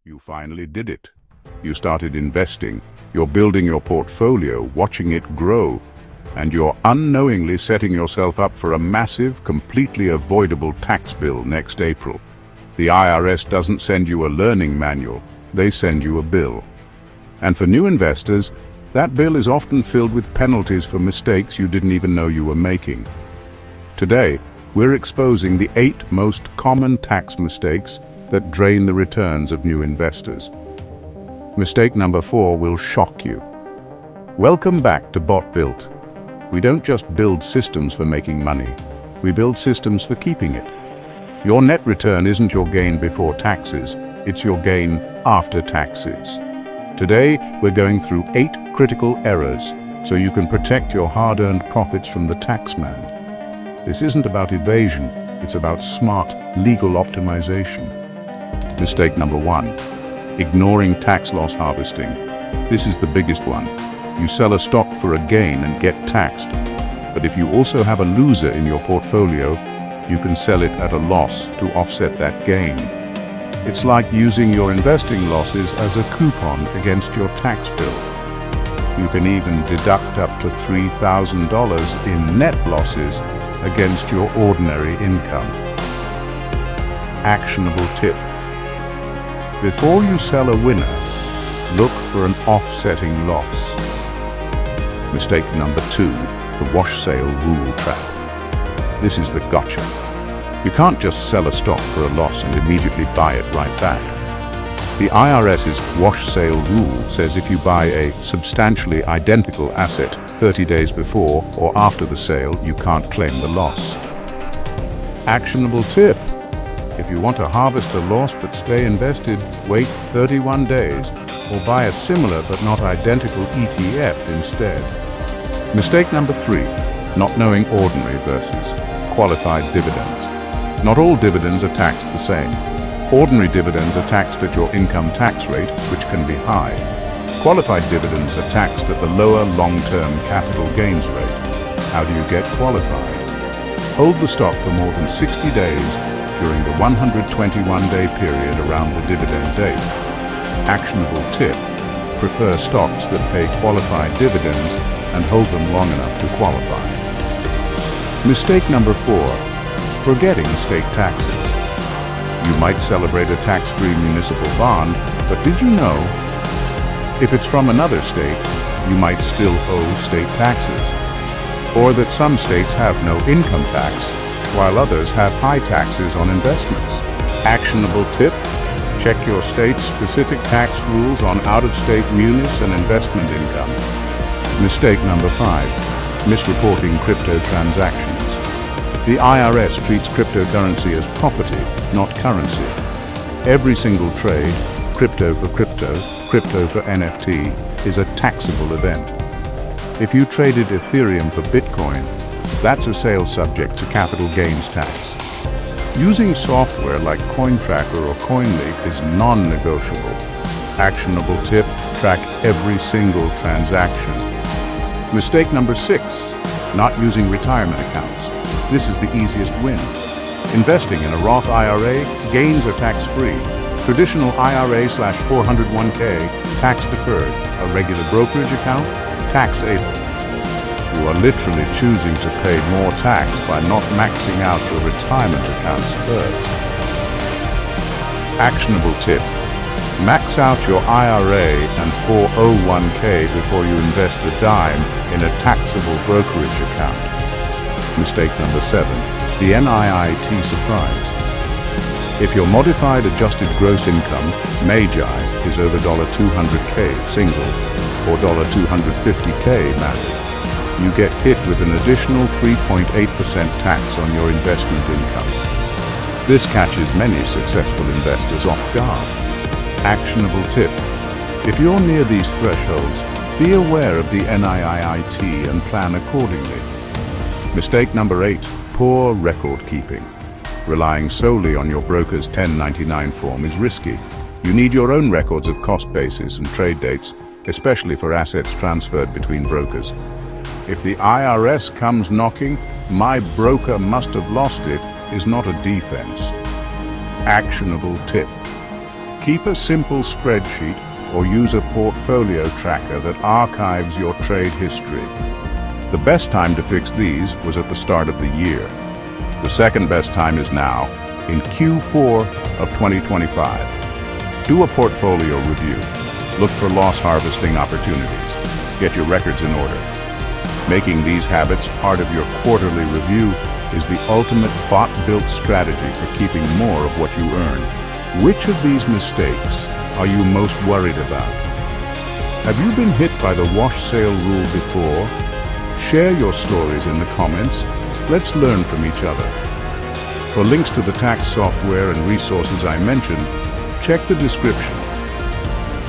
You finally did it. You started investing, you're building your portfolio, watching it grow, and you're unknowingly setting yourself up for a massive, completely avoidable tax bill next April. The IRS doesn't send you a learning manual, they send you a bill. And for new investors, that bill is often filled with penalties for mistakes you didn't even know you were making. Today, we're exposing the 8 most common tax mistakes that drain the returns of new investors. Mistake number 4 will shock you. Welcome back to BotBuilt. We don't just build systems for making money, we build systems for keeping it. Your net return isn't your gain before taxes, it's your gain after taxes. Today, we're going through 8 critical errors so you can protect your hard-earned profits from the taxman. This isn't about evasion, it's about smart legal optimization. Mistake number 1, ignoring tax loss harvesting. This is the biggest one. You sell a stock for a gain and get taxed. But if you also have a loser in your portfolio, you can sell it at a loss to offset that gain. It's like using your investing losses as a coupon against your tax bill. You can even deduct up to $3,000 in net losses against your ordinary income. Actionable tip. Before you sell a winner, look for an offsetting loss. Mistake number 2, the wash sale rule trap. This is the gotcha. You can't just sell a stock for a loss and immediately buy it right back. The IRS's wash sale rule says if you buy a substantially identical asset 30 days before or after the sale, you can't claim the loss. Actionable tip. If you want to harvest a loss but stay invested, wait 31 days or buy a similar but not identical ETF instead. Mistake number 3, not knowing ordinary versus qualified dividends. Not all dividends are taxed the same. Ordinary dividends are taxed at your income tax rate, which can be high. Qualified dividends are taxed at the lower long-term capital gains rate. How do you get qualified? Hold the stock for more than 60 days during the 121-day period around the dividend date. Actionable tip. Prefer stocks that pay qualified dividends and hold them long enough to qualify. Mistake number 4. Forgetting state taxes. You might celebrate a tax-free municipal bond, but did you know, if it's from another state, you might still owe state taxes? Or that some states have no income tax, while others have high taxes on investments. Actionable tip. Check your state's specific tax rules on out-of-state munis and investment income. Mistake number 5. Misreporting crypto transactions. The IRS treats cryptocurrency as property, not currency. Every single trade, crypto for crypto, crypto for NFT, is a taxable event. If you traded Ethereum for Bitcoin, that's a sale subject to capital gains tax. Using software like CoinTracker or CoinLeak is non-negotiable. Actionable tip, track every single transaction. Mistake number 6, not using retirement accounts. This is the easiest win. Investing in a Roth IRA, gains are tax-free. Traditional IRA/401k, tax-deferred. A regular brokerage account, tax-able. You are literally choosing to pay more tax by not maxing out your retirement accounts first. Actionable tip. Max out your IRA and 401k before you invest a dime in a taxable brokerage account. Mistake number 7, the NIIT surprise. If your modified adjusted gross income, MAGI, is over $200K single or $250K married, you get hit with an additional 3.8% tax on your investment income. This catches many successful investors off guard. Actionable tip. If you're near these thresholds, be aware of the NIIT and plan accordingly. Mistake number 8, poor record keeping. Relying solely on your broker's 1099 form is risky. You need your own records of cost basis and trade dates, especially for assets transferred between brokers. If the IRS comes knocking, "My broker must have lost it," is not a defense. Actionable tip. Keep a simple spreadsheet or use a portfolio tracker that archives your trade history. The best time to fix these was at the start of the year. The second best time is now, in Q4 of 2025. Do a portfolio review. Look for loss harvesting opportunities. Get your records in order. Making these habits part of your quarterly review is the ultimate BotBuilt strategy for keeping more of what you earn. Which of these mistakes are you most worried about? Have you been hit by the wash sale rule before? Share your stories in the comments. Let's learn from each other. For links to the tax software and resources I mentioned, check the description.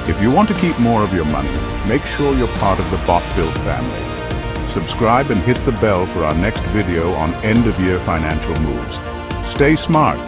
If you want to keep more of your money, make sure you're part of the BotBuilt family. Subscribe and hit the bell for our next video on end-of-year financial moves. Stay smart.